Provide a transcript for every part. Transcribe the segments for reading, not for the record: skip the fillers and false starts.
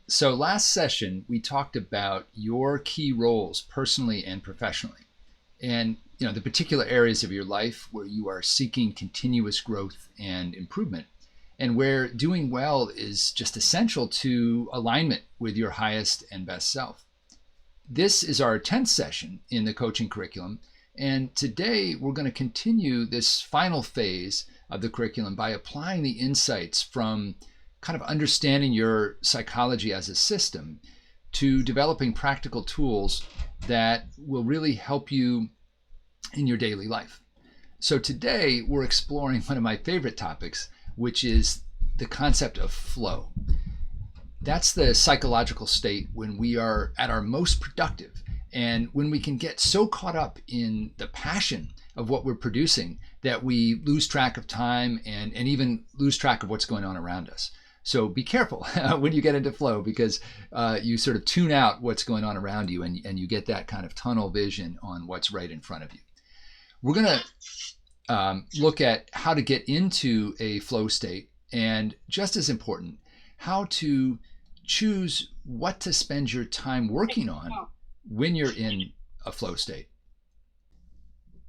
So last session, we talked about your key roles personally and professionally, and the particular areas of your life where you are seeking continuous growth and improvement, and where doing well is just essential to alignment with your highest and best self. This is our 10th session in the coaching curriculum, and today we're going to continue this final phase of the curriculum by applying the insights from kind of understanding your psychology as a system to developing practical tools that will really help you in your daily life. So today we're exploring one of my favorite topics, which is the concept of flow. That's the psychological state when we are at our most productive and when we can get so caught up in the passion of what we're producing that we lose track of time and even lose track of what's going on around us. So be careful when you get into flow, because you sort of tune out what's going on around you, and you get that kind of tunnel vision on what's right in front of you. We're going to look at how to get into a flow state, and just as important, how to choose what to spend your time working on when you're in a flow state.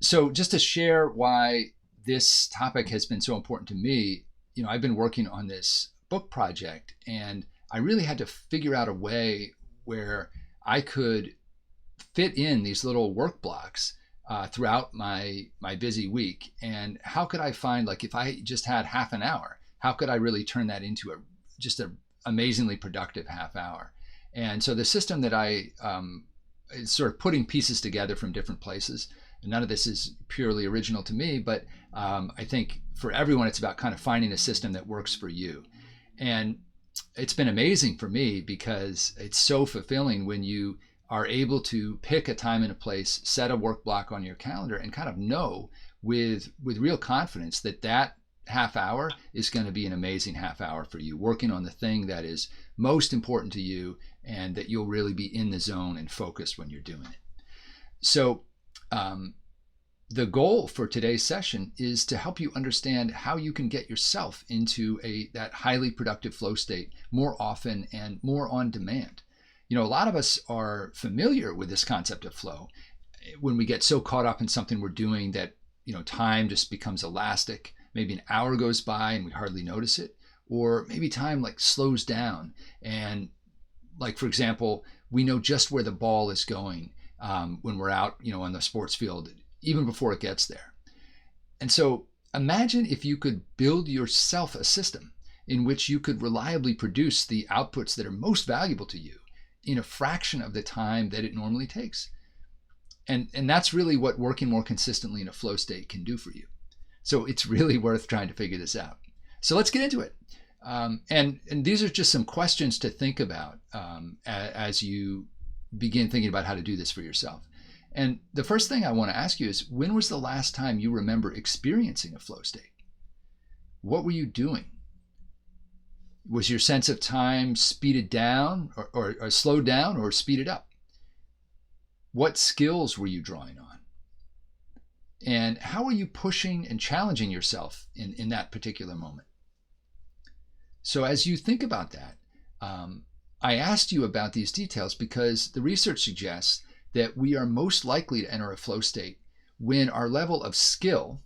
So just to share why this topic has been so important to me, I've been working on this book project, and I really had to figure out a way where I could fit in these little work blocks throughout my busy week. And how could I find, like, if I just had half an hour, how could I really turn that into just an amazingly productive half hour? And so the system that I is sort of putting pieces together from different places. And none of this is purely original to me, but I think for everyone, it's about kind of finding a system that works for you. And it's been amazing for me because it's so fulfilling when you are able to pick a time and a place, set a work block on your calendar, and kind of know with real confidence that half hour is going to be an amazing half hour for you, working on the thing that is most important to you, and that you'll really be in the zone and focused when you're doing it. So the goal for today's session is to help you understand how you can get yourself into that highly productive flow state more often and more on demand. A lot of us are familiar with this concept of flow when we get so caught up in something we're doing that time just becomes elastic. Maybe an hour goes by and we hardly notice it, or maybe time like slows down, and like, for example, we know just where the ball is going when we're out on the sports field, even before it gets there. And so imagine if you could build yourself a system in which you could reliably produce the outputs that are most valuable to you in a fraction of the time that it normally takes. And that's really what working more consistently in a flow state can do for you. So it's really worth trying to figure this out. So let's get into it. And these are just some questions to think about as you begin thinking about how to do this for yourself. And the first thing I want to ask you is, when was the last time you remember experiencing a flow state? What were you doing? Was your sense of time speeded down or slowed down or speeded up? What skills were you drawing on? And how are you pushing and challenging yourself in that particular moment? So as you think about that, I asked you about these details because the research suggests that we are most likely to enter a flow state when our level of skill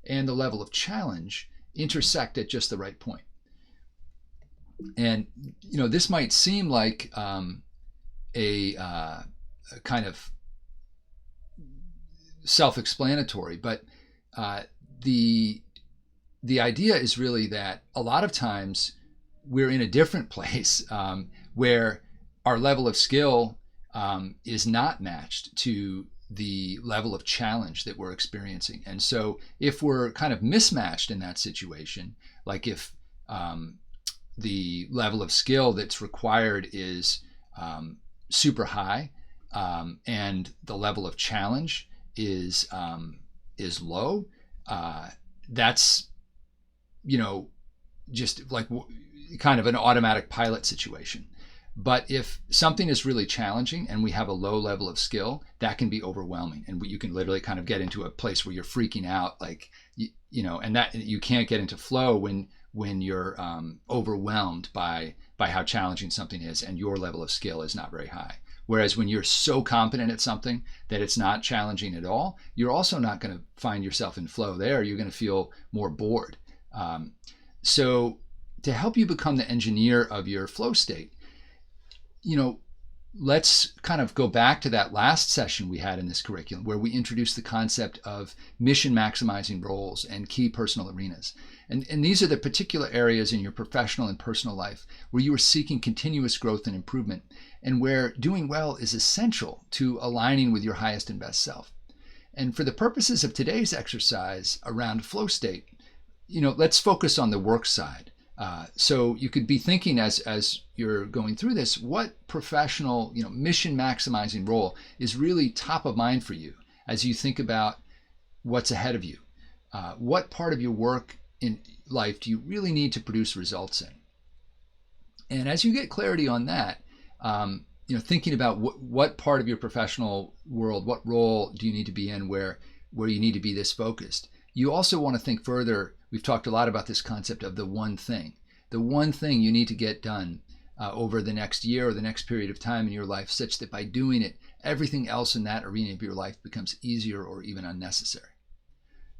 and the level of challenge intersect at just the right point. And this might seem like a kind of self-explanatory, but the idea is really that a lot of times we're in a different place where our level of skill is not matched to the level of challenge that we're experiencing. And so if we're kind of mismatched in that situation, like if the level of skill that's required is super high and the level of challenge is low, that's just like kind of an automatic pilot situation. But if something is really challenging and we have a low level of skill, that can be overwhelming, and you can literally kind of get into a place where you're freaking out, like and that you can't get into flow when you're overwhelmed by by how challenging something is, and your level of skill is not very high. Whereas when you're so competent at something that it's not challenging at all, you're also not going to find yourself in flow there. You're going to feel more bored. So to help you become the engineer of your flow state, let's kind of go back to that last session we had in this curriculum where we introduced the concept of mission maximizing roles and key personal arenas. And these are the particular areas in your professional and personal life where you are seeking continuous growth and improvement, and where doing well is essential to aligning with your highest and best self. And for the purposes of today's exercise around flow state, let's focus on the work side. So you could be thinking as you're going through this, what professional, mission maximizing role is really top of mind for you as you think about what's ahead of you? What part of your work in life do you really need to produce results in? And as you get clarity on that, thinking about what part of your professional world, what role do you need to be in where you need to be this focused? You also want to think further. We've talked a lot about this concept of the one thing you need to get done over the next year or the next period of time in your life, such that by doing it, everything else in that arena of your life becomes easier or even unnecessary.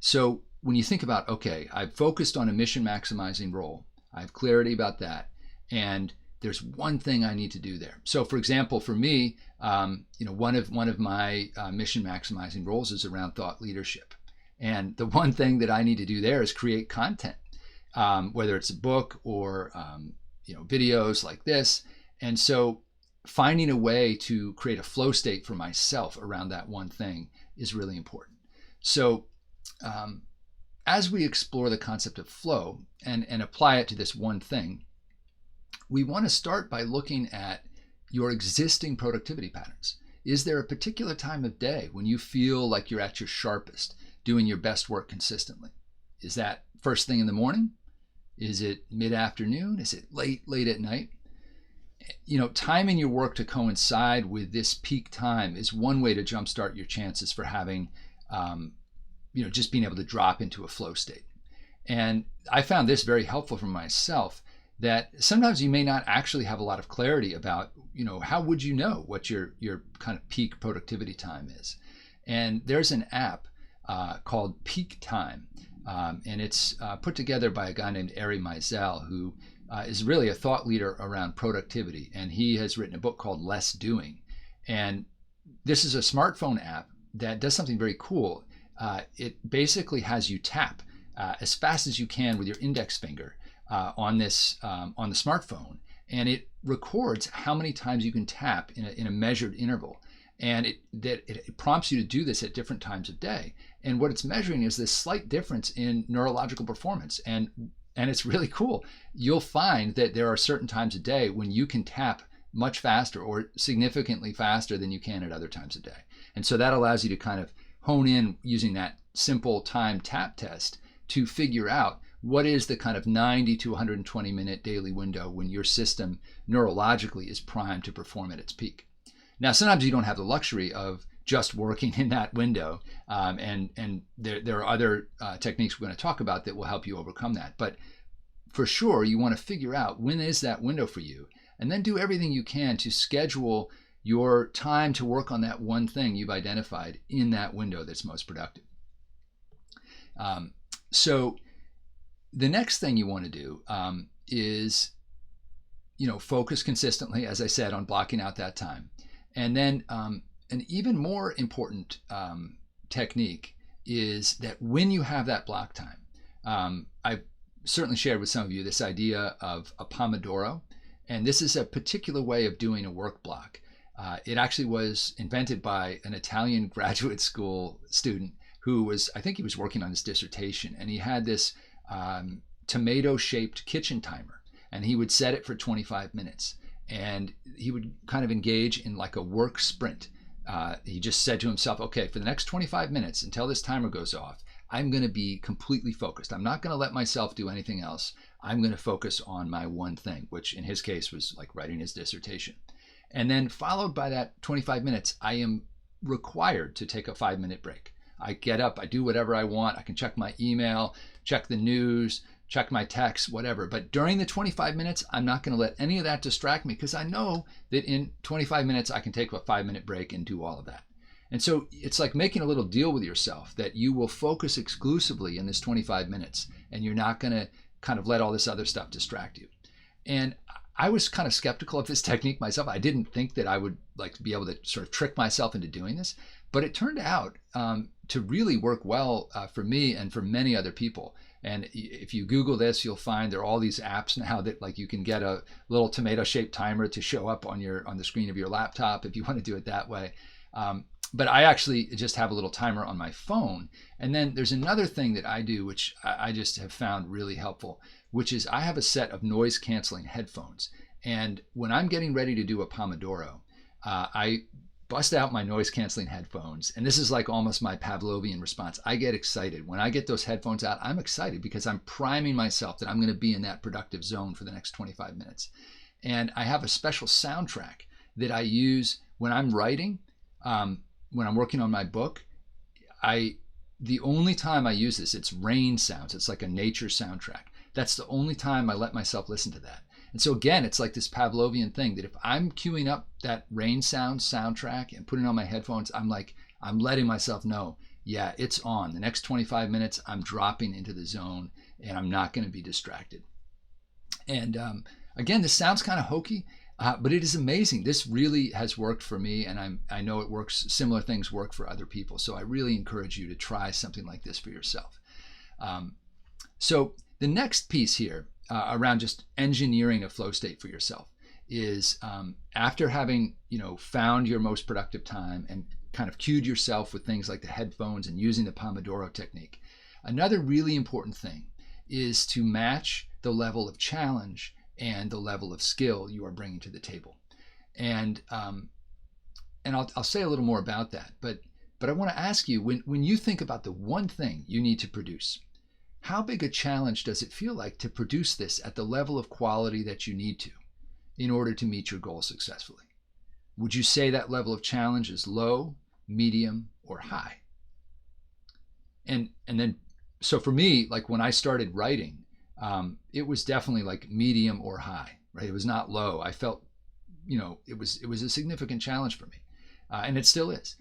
So when you think about, okay, I've focused on a mission maximizing role, I have clarity about that, and there's one thing I need to do there. So for example, for me, one of my mission maximizing roles is around thought leadership. And the one thing that I need to do there is create content, whether it's a book or videos like this. And so finding a way to create a flow state for myself around that one thing is really important. So as we explore the concept of flow and apply it to this one thing, we want to start by looking at your existing productivity patterns. Is there a particular time of day when you feel like you're at your sharpest, doing your best work consistently? Is that first thing in the morning? Is it mid-afternoon? Is it late at night? Timing your work to coincide with this peak time is one way to jumpstart your chances for having, just being able to drop into a flow state. And I found this very helpful for myself, that sometimes you may not actually have a lot of clarity about, how would you know what your kind of peak productivity time is? And there's an app called Peak Time. And it's put together by a guy named Ari Meisel, who is really a thought leader around productivity. And he has written a book called Less Doing. And this is a smartphone app that does something very cool. It basically has you tap as fast as you can with your index finger on the smartphone. And it records how many times you can tap in a measured interval. And it prompts you to do this at different times of day. And what it's measuring is this slight difference in neurological performance. And it's really cool. You'll find that there are certain times a day when you can tap much faster or significantly faster than you can at other times of day. And so that allows you to kind of hone in using that simple time tap test to figure out what is the kind of 90 to 120 minute daily window when your system neurologically is primed to perform at its peak. Now, sometimes you don't have the luxury of just working in that window, and there are other techniques we're going to talk about that will help you overcome that. But for sure, you want to figure out when is that window for you, and then do everything you can to schedule your time to work on that one thing you've identified in that window that's most productive. So the next thing you want to do is, focus consistently, as I said, on blocking out that time. And then an even more important technique is that when you have that block time, I've certainly shared with some of you this idea of a Pomodoro. And this is a particular way of doing a work block. It actually was invented by an Italian graduate school student who was, I think he was working on his dissertation, and he had this tomato-shaped kitchen timer, and he would set it for 25 minutes. And he would kind of engage in like a work sprint. He just said to himself, okay, for the next 25 minutes until this timer goes off, I'm going to be completely focused. I'm not going to let myself do anything else. I'm going to focus on my one thing, which in his case was like writing his dissertation. And then followed by that 25 minutes, I am required to take a 5-minute break. I get up, I do whatever I want. I can check my email, check the news, check my text, whatever. But during the 25 minutes, I'm not going to let any of that distract me, because I know that in 25 minutes, I can take a 5-minute break and do all of that. And so it's like making a little deal with yourself that you will focus exclusively in this 25 minutes, and you're not going to kind of let all this other stuff distract you. And I was kind of skeptical of this technique myself. I didn't think that I would like be able to sort of trick myself into doing this, but it turned out to really work well for me and for many other people. And if you Google this, you'll find there are all these apps now that like you can get a little tomato-shaped timer to show up on the screen of your laptop if you want to do it that way. But I actually just have a little timer on my phone. And then there's another thing that I do, which I just have found really helpful, which is I have a set of noise canceling headphones. And when I'm getting ready to do a Pomodoro, I bust out my noise canceling headphones. And this is like almost my Pavlovian response. I get excited. When I get those headphones out, I'm excited because I'm priming myself that I'm going to be in that productive zone for the next 25 minutes. And I have a special soundtrack that I use when I'm writing. When I'm working on my book, the only time I use this, it's rain sounds. It's like a nature soundtrack. That's the only time I let myself listen to that. And so again, it's like this Pavlovian thing that if I'm queuing up that rain sound soundtrack and putting on my headphones, I'm letting myself know, yeah, it's on. The next 25 minutes, I'm dropping into the zone and I'm not going to be distracted. And again, this sounds kind of hokey, but it is amazing. This really has worked for me, and I know it works. Similar things work for other people. So I really encourage you to try something like this for yourself. So the next piece here around just engineering a flow state for yourself is after having found your most productive time and kind of cued yourself with things like the headphones and using the Pomodoro technique. Another really important thing is to match the level of challenge and the level of skill you are bringing to the table. And I'll say a little more about that, but I want to ask you, when you think about the one thing you need to produce, how big a challenge does it feel like to produce this at the level of quality that you need to in order to meet your goal successfully? Would you say that level of challenge is low, medium, or high? And then, so for me, like when I started writing, it was definitely like medium or high, right? It was not low. I felt, it was a significant challenge for me, and it still is.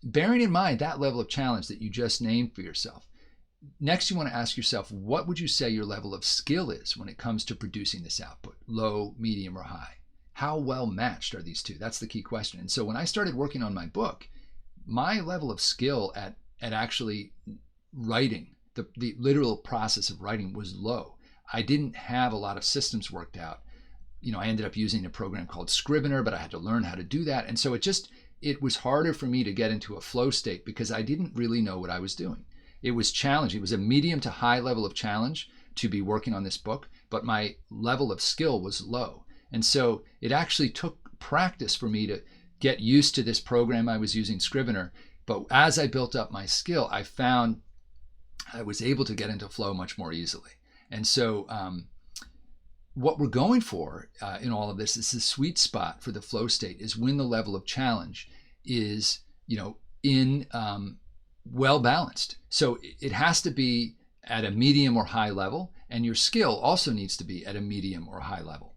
Bearing in mind that level of challenge that you just named for yourself, next you want to ask yourself, what would you say your level of skill is when it comes to producing this output? Low, medium, or high? How well matched are these two? That's the key question. And so when I started working on my book, my level of skill at actually writing, the literal process of writing, was low. I didn't have a lot of systems worked out. I ended up using a program called Scrivener, but I had to learn how to do that. And so it was harder for me to get into a flow state because I didn't really know what I was doing. It was challenging. It was a medium to high level of challenge to be working on this book, but my level of skill was low. And so it actually took practice for me to get used to this program I was using, Scrivener. But as I built up my skill, I found I was able to get into flow much more easily. And so what we're going for in all of this is the sweet spot for the flow state is when the level of challenge is, in well balanced. So it has to be at a medium or high level, and your skill also needs to be at a medium or high level.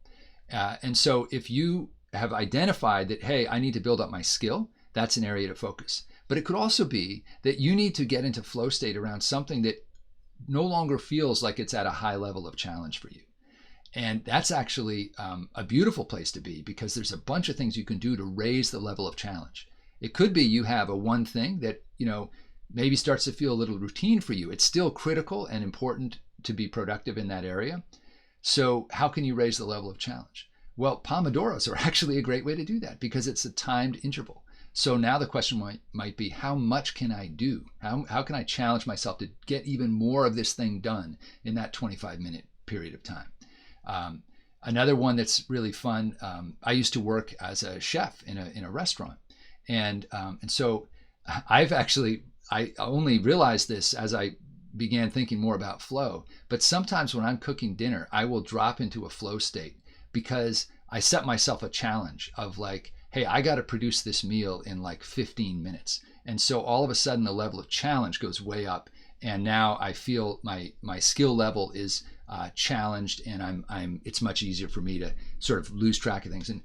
And so if you have identified that, hey, I need to build up my skill, that's an area to focus. But it could also be that you need to get into flow state around something that no longer feels like it's at a high level of challenge for you. And that's actually a beautiful place to be, because there's a bunch of things you can do to raise the level of challenge. It could be you have a one thing that, maybe starts to feel a little routine for you. It's still critical and important to be productive in that area. So how can you raise the level of challenge? Well, Pomodoros are actually a great way to do that because it's a timed interval. So now the question might be, how much can I do? How can I challenge myself to get even more of this thing done in that 25-minute period of time? Another one that's really fun, I used to work as a chef in a restaurant. And so I only realized this as I began thinking more about flow. But sometimes when I'm cooking dinner, I will drop into a flow state because I set myself a challenge of like, hey, I got to produce this meal in like 15 minutes. And so all of a sudden the level of challenge goes way up and now I feel my skill level is challenged, and it's much easier for me to sort of lose track of things. And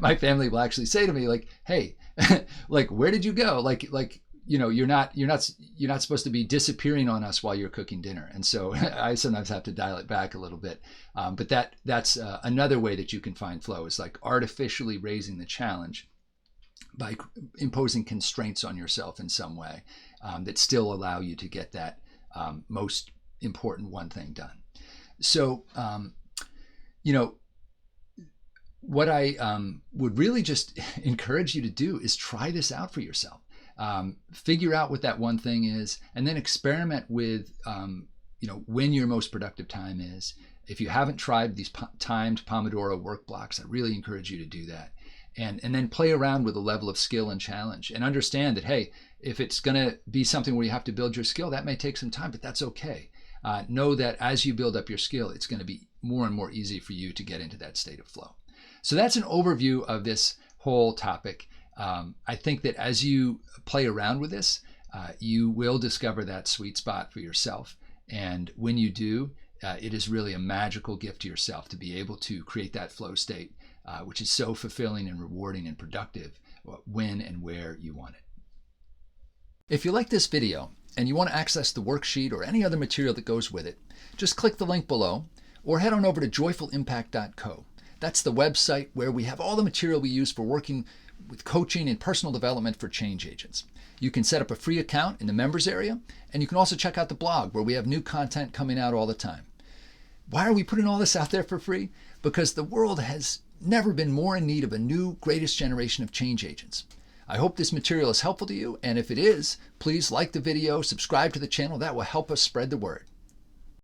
my family will actually say to me, like, hey, like, where did you go? Like, you're not supposed to be disappearing on us while you're cooking dinner. And so I sometimes have to dial it back a little bit. But that's another way that you can find flow, is like artificially raising the challenge by imposing constraints on yourself in some way that still allow you to get that most important one thing done. So, what I would really just encourage you to do is try this out for yourself. Figure out what that one thing is, and then experiment with, when your most productive time is. If you haven't tried these timed Pomodoro work blocks, I really encourage you to do that. And then play around with a level of skill and challenge, and understand that, hey, if it's going to be something where you have to build your skill, that may take some time, but that's okay. Know that as you build up your skill, it's going to be more and more easy for you to get into that state of flow. So that's an overview of this whole topic. I think that as you play around with this, you will discover that sweet spot for yourself. And when you do, it is really a magical gift to yourself to be able to create that flow state, which is so fulfilling and rewarding and productive when and where you want it. If you like this video and you want to access the worksheet or any other material that goes with it, just click the link below or head on over to joyfulimpact.co. That's the website where we have all the material we use for working with coaching and personal development for change agents. You can set up a free account in the members area, and you can also check out the blog where we have new content coming out all the time. Why are we putting all this out there for free? Because the world has never been more in need of a new greatest generation of change agents. I hope this material is helpful to you, and if it is, please like the video, subscribe to the channel. That will help us spread the word.